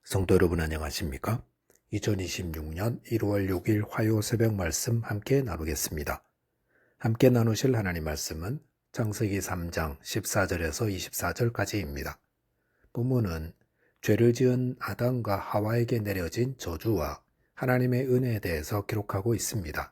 성도 여러분 안녕하십니까? 2026년 1월 6일 화요 새벽 말씀 함께 나누겠습니다. 함께 나누실 하나님 말씀은 창세기 3장 14절에서 24절까지입니다. 본문은 죄를 지은 아담과 하와에게 내려진 저주와 하나님의 은혜에 대해서 기록하고 있습니다.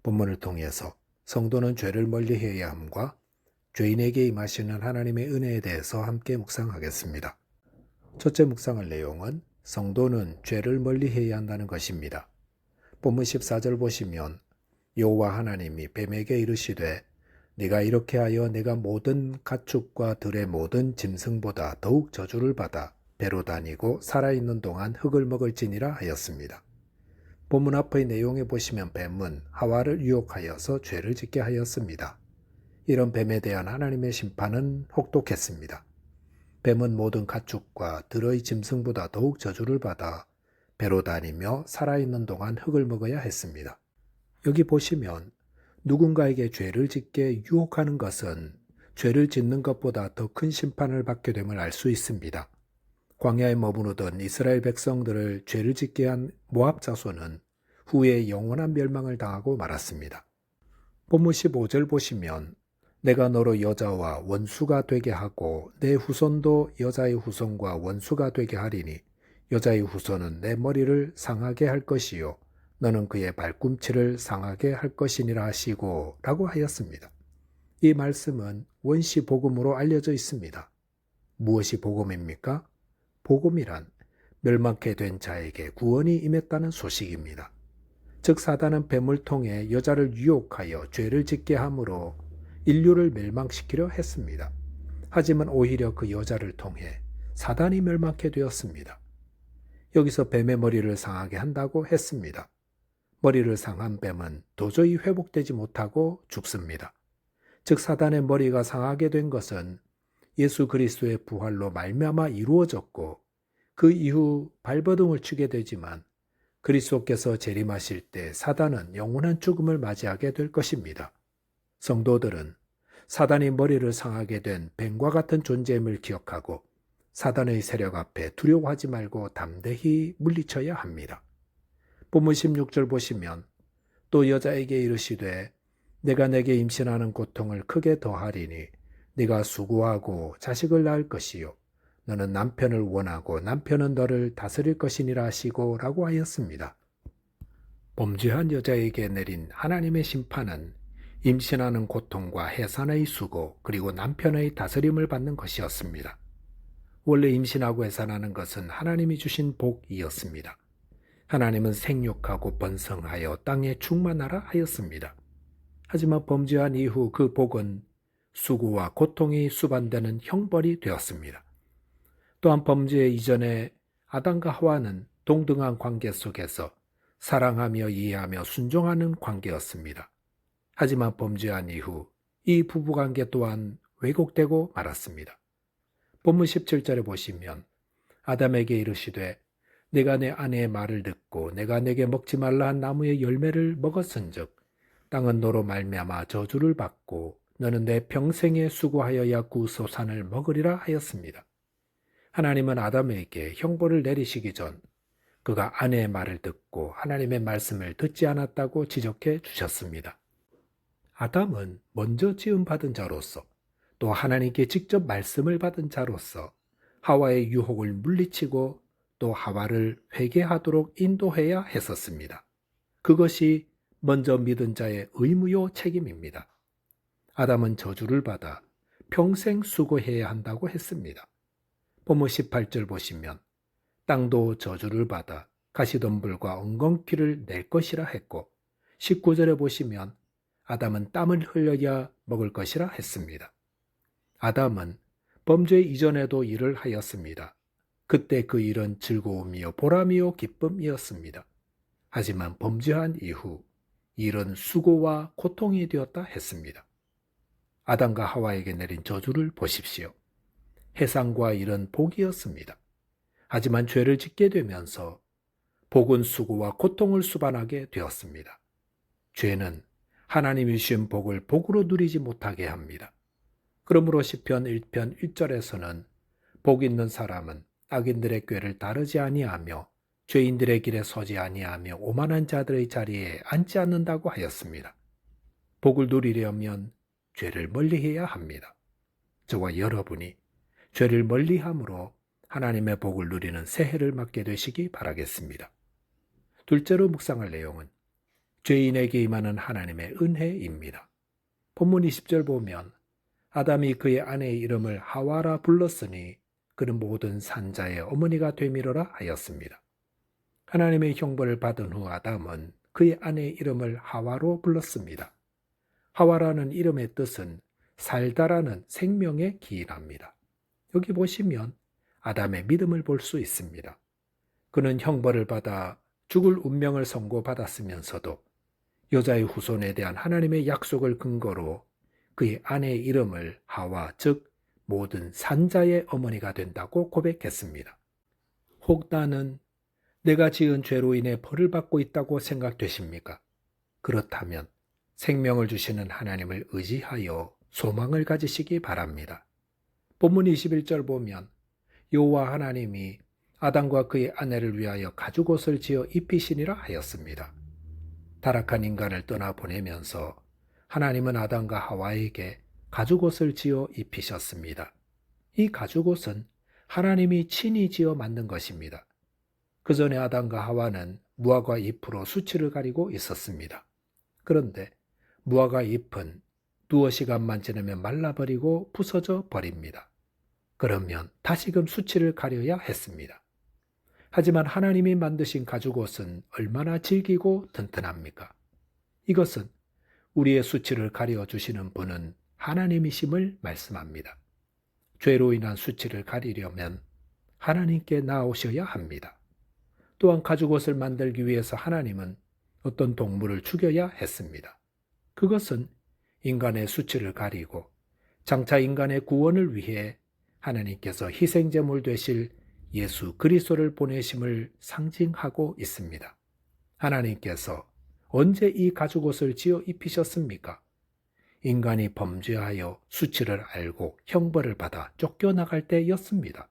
본문을 통해서 성도는 죄를 멀리해야 함과 죄인에게 임하시는 하나님의 은혜에 대해서 함께 묵상하겠습니다. 첫째 묵상할 내용은 성도는 죄를 멀리해야 한다는 것입니다. 본문 14절 보시면 여호와 하나님이 뱀에게 이르시되 네가 이렇게 하여 내가 모든 가축과 들의 모든 짐승보다 더욱 저주를 받아 배로 다니고 살아있는 동안 흙을 먹을지니라 하였습니다. 본문 앞의 내용에 보시면 뱀은 하와를 유혹하여서 죄를 짓게 하였습니다. 이런 뱀에 대한 하나님의 심판은 혹독했습니다. 뱀은 모든 가축과 들의 짐승보다 더욱 저주를 받아 배로 다니며 살아있는 동안 흙을 먹어야 했습니다. 여기 보시면 누군가에게 죄를 짓게 유혹하는 것은 죄를 짓는 것보다 더 큰 심판을 받게 됨을 알 수 있습니다. 광야에 머무르던 이스라엘 백성들을 죄를 짓게 한 모압 자손은 후에 영원한 멸망을 당하고 말았습니다. 본문 15절 보시면 내가 너로 여자와 원수가 되게 하고 내 후손도 여자의 후손과 원수가 되게 하리니 여자의 후손은 내 머리를 상하게 할 것이요 너는 그의 발꿈치를 상하게 할 것이니라 하시고 라고 하였습니다. 이 말씀은 원시 복음으로 알려져 있습니다. 무엇이 복음입니까? 복음이란 멸망케 된 자에게 구원이 임했다는 소식입니다. 즉 사단은 뱀을 통해 여자를 유혹하여 죄를 짓게 함으로 인류를 멸망시키려 했습니다. 하지만 오히려 그 여자를 통해 사단이 멸망케 되었습니다. 여기서 뱀의 머리를 상하게 한다고 했습니다. 머리를 상한 뱀은 도저히 회복되지 못하고 죽습니다. 즉 사단의 머리가 상하게 된 것은 예수 그리스도의 부활로 말미암아 이루어졌고 그 이후 발버둥을 치게 되지만 그리스도께서 재림하실 때 사단은 영원한 죽음을 맞이하게 될 것입니다. 성도들은 사단이 머리를 상하게 된 뱀과 같은 존재임을 기억하고 사단의 세력 앞에 두려워하지 말고 담대히 물리쳐야 합니다. 본문 16절 보시면 또 여자에게 이르시되 내가 내게 임신하는 고통을 크게 더하리니 네가 수고하고 자식을 낳을 것이요 너는 남편을 원하고 남편은 너를 다스릴 것이니라 하시고 라고 하였습니다. 범죄한 여자에게 내린 하나님의 심판은 임신하는 고통과 해산의 수고 그리고 남편의 다스림을 받는 것이었습니다. 원래 임신하고 해산하는 것은 하나님이 주신 복이었습니다. 하나님은 생육하고 번성하여 땅에 충만하라 하였습니다. 하지만 범죄한 이후 그 복은 수고와 고통이 수반되는 형벌이 되었습니다. 또한 범죄 이전에 아담과 하와는 동등한 관계 속에서 사랑하며 이해하며 순종하는 관계였습니다. 하지만 범죄한 이후 이 부부관계 또한 왜곡되고 말았습니다. 본문 17절에 보시면 아담에게 이르시되 내가 내 아내의 말을 듣고 내가 내게 먹지 말라 한 나무의 열매를 먹었은즉 땅은 너로 말미암아 저주를 받고 너는 내 평생에 수고하여야 그 소산을 먹으리라 하였습니다. 하나님은 아담에게 형벌을 내리시기 전 그가 아내의 말을 듣고 하나님의 말씀을 듣지 않았다고 지적해 주셨습니다. 아담은 먼저 지음받은 자로서 또 하나님께 직접 말씀을 받은 자로서 하와의 유혹을 물리치고 또 하와를 회개하도록 인도해야 했었습니다. 그것이 먼저 믿은 자의 의무요 책임입니다. 아담은 저주를 받아 평생 수고해야 한다고 했습니다. 본문 18절 보시면 땅도 저주를 받아 가시덤불과 엉겅퀴를 낼 것이라 했고 19절에 보시면 아담은 땀을 흘려야 먹을 것이라 했습니다. 아담은 범죄 이전에도 일을 하였습니다. 그때 그 일은 즐거움이요 보람이요 기쁨이었습니다. 하지만 범죄한 이후 일은 수고와 고통이 되었다 했습니다. 아담과 하와에게 내린 저주를 보십시오. 해상과 일은 복이었습니다. 하지만 죄를 짓게 되면서 복은 수고와 고통을 수반하게 되었습니다. 죄는 하나님이 주신 복을 복으로 누리지 못하게 합니다. 그러므로 시편 1편 1절에서는 복 있는 사람은 악인들의 꾀를 따르지 아니하며 죄인들의 길에 서지 아니하며 오만한 자들의 자리에 앉지 않는다고 하였습니다. 복을 누리려면 죄를 멀리해야 합니다. 저와 여러분이 죄를 멀리함으로 하나님의 복을 누리는 새해를 맞게 되시기 바라겠습니다. 둘째로 묵상할 내용은 죄인에게 임하는 하나님의 은혜입니다. 본문 20절 보면 아담이 그의 아내의 이름을 하와라 불렀으니 그는 모든 산자의 어머니가 되미러라 하였습니다. 하나님의 형벌을 받은 후 아담은 그의 아내의 이름을 하와로 불렀습니다. 하와라는 이름의 뜻은 살다라는 생명에 기인합니다. 여기 보시면 아담의 믿음을 볼 수 있습니다. 그는 형벌을 받아 죽을 운명을 선고받았으면서도 여자의 후손에 대한 하나님의 약속을 근거로 그의 아내의 이름을 하와, 즉 모든 산자의 어머니가 된다고 고백했습니다. 혹 나는 내가 지은 죄로 인해 벌을 받고 있다고 생각되십니까? 그렇다면 생명을 주시는 하나님을 의지하여 소망을 가지시기 바랍니다. 본문 21절 보면 여호와 하나님이 아담과 그의 아내를 위하여 가죽옷을 지어 입히시니라 하였습니다. 타락한 인간을 떠나보내면서 하나님은 아담과 하와에게 가죽옷을 지어 입히셨습니다. 이 가죽옷은 하나님이 친히 지어 만든 것입니다. 그 전에 아담과 하와는 무화과 잎으로 수치를 가리고 있었습니다. 그런데 무화과 잎은 두어 시간만 지나면 말라버리고 부서져 버립니다. 그러면 다시금 수치를 가려야 했습니다. 하지만 하나님이 만드신 가죽옷은 얼마나 질기고 튼튼합니까? 이것은 우리의 수치를 가려주시는 분은 하나님이심을 말씀합니다. 죄로 인한 수치를 가리려면 하나님께 나오셔야 합니다. 또한 가죽옷을 만들기 위해서 하나님은 어떤 동물을 죽여야 했습니다. 그것은 인간의 수치를 가리고 장차 인간의 구원을 위해 하나님께서 희생제물 되실 예수 그리스도를 보내심을 상징하고 있습니다. 하나님께서 언제 이 가죽옷을 지어 입히셨습니까? 인간이 범죄하여 수치를 알고 형벌을 받아 쫓겨나갈 때였습니다.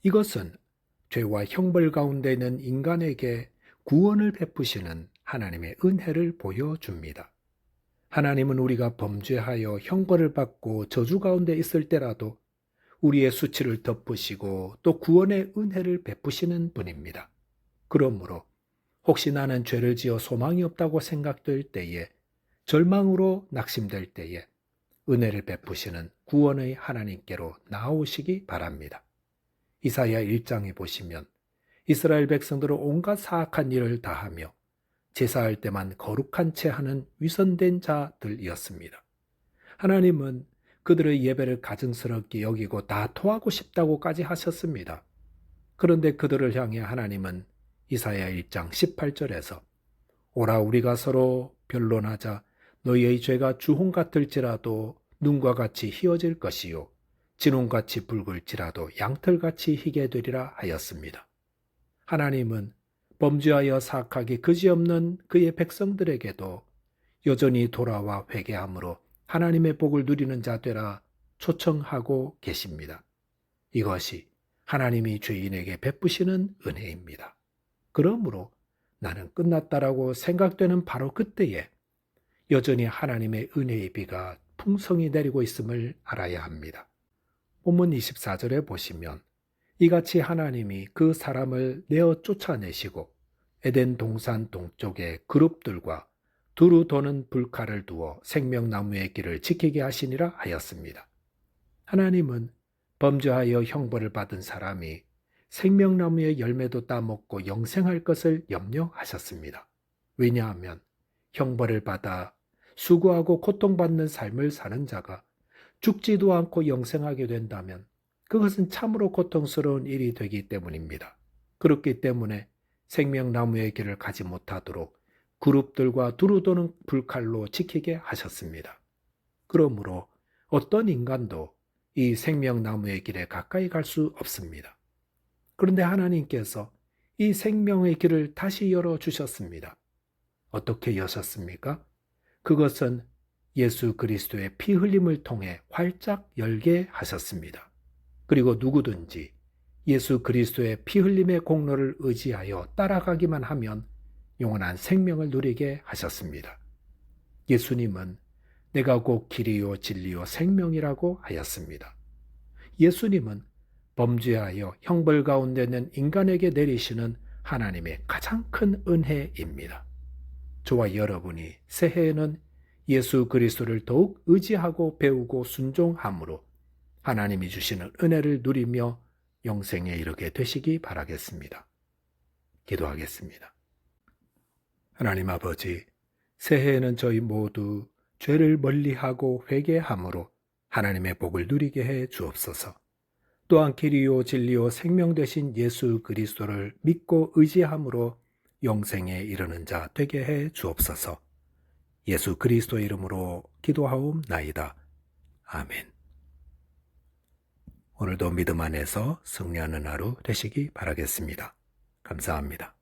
이것은 죄와 형벌 가운데 있는 인간에게 구원을 베푸시는 하나님의 은혜를 보여줍니다. 하나님은 우리가 범죄하여 형벌을 받고 저주 가운데 있을 때라도 우리의 수치를 덮으시고 또 구원의 은혜를 베푸시는 분입니다. 그러므로 혹시 나는 죄를 지어 소망이 없다고 생각될 때에, 절망으로 낙심될 때에 은혜를 베푸시는 구원의 하나님께로 나오시기 바랍니다. 이사야 1장에 보시면 이스라엘 백성들은 온갖 사악한 일을 다하며 제사할 때만 거룩한 채 하는 위선된 자들이었습니다. 하나님은 그들의 예배를 가증스럽게 여기고 다 토하고 싶다고까지 하셨습니다. 그런데 그들을 향해 하나님은 이사야 1장 18절에서 오라 우리가 서로 변론하자. 너희의 죄가 주홍 같을지라도 눈과 같이 희어질 것이요 진홍같이 붉을지라도 양털같이 희게 되리라 하였습니다. 하나님은 범죄하여 사악하게 그지없는 그의 백성들에게도 여전히 돌아와 회개함으로 하나님의 복을 누리는 자 되라 초청하고 계십니다. 이것이 하나님이 죄인에게 베푸시는 은혜입니다. 그러므로 나는 끝났다라고 생각되는 바로 그때에 여전히 하나님의 은혜의 비가 풍성히 내리고 있음을 알아야 합니다. 본문 24절에 보시면 이같이 하나님이 그 사람을 내어 쫓아내시고 에덴 동산 동쪽에 그룹들과 두루 도는 불칼을 두어 생명나무의 길을 지키게 하시니라 하였습니다. 하나님은 범죄하여 형벌을 받은 사람이 생명나무의 열매도 따먹고 영생할 것을 염려하셨습니다. 왜냐하면 형벌을 받아 수고하고 고통받는 삶을 사는 자가 죽지도 않고 영생하게 된다면 그것은 참으로 고통스러운 일이 되기 때문입니다. 그렇기 때문에 생명나무의 길을 가지 못하도록 그룹들과 두루 도는 불칼로 지키게 하셨습니다. 그러므로 어떤 인간도 이 생명나무의 길에 가까이 갈 수 없습니다. 그런데 하나님께서 이 생명의 길을 다시 열어주셨습니다. 어떻게 여셨습니까? 그것은 예수 그리스도의 피 흘림을 통해 활짝 열게 하셨습니다. 그리고 누구든지 예수 그리스도의 피 흘림의 공로를 의지하여 따라가기만 하면 영원한 생명을 누리게 하셨습니다. 예수님은 내가 곧 길이요 진리요 생명이라고 하였습니다. 예수님은 범죄하여 형벌 가운데 있는 인간에게 내리시는 하나님의 가장 큰 은혜입니다. 저와 여러분이 새해에는 예수 그리스도를 더욱 의지하고 배우고 순종함으로 하나님이 주시는 은혜를 누리며 영생에 이르게 되시기 바라겠습니다. 기도하겠습니다. 하나님 아버지, 새해에는 저희 모두 죄를 멀리하고 회개함으로 하나님의 복을 누리게 해 주옵소서. 또한 길이요 진리요 생명 되신 예수 그리스도를 믿고 의지함으로 영생에 이르는 자 되게 해 주옵소서. 예수 그리스도의 이름으로 기도하옵나이다. 아멘. 오늘도 믿음 안에서 승리하는 하루 되시기 바라겠습니다. 감사합니다.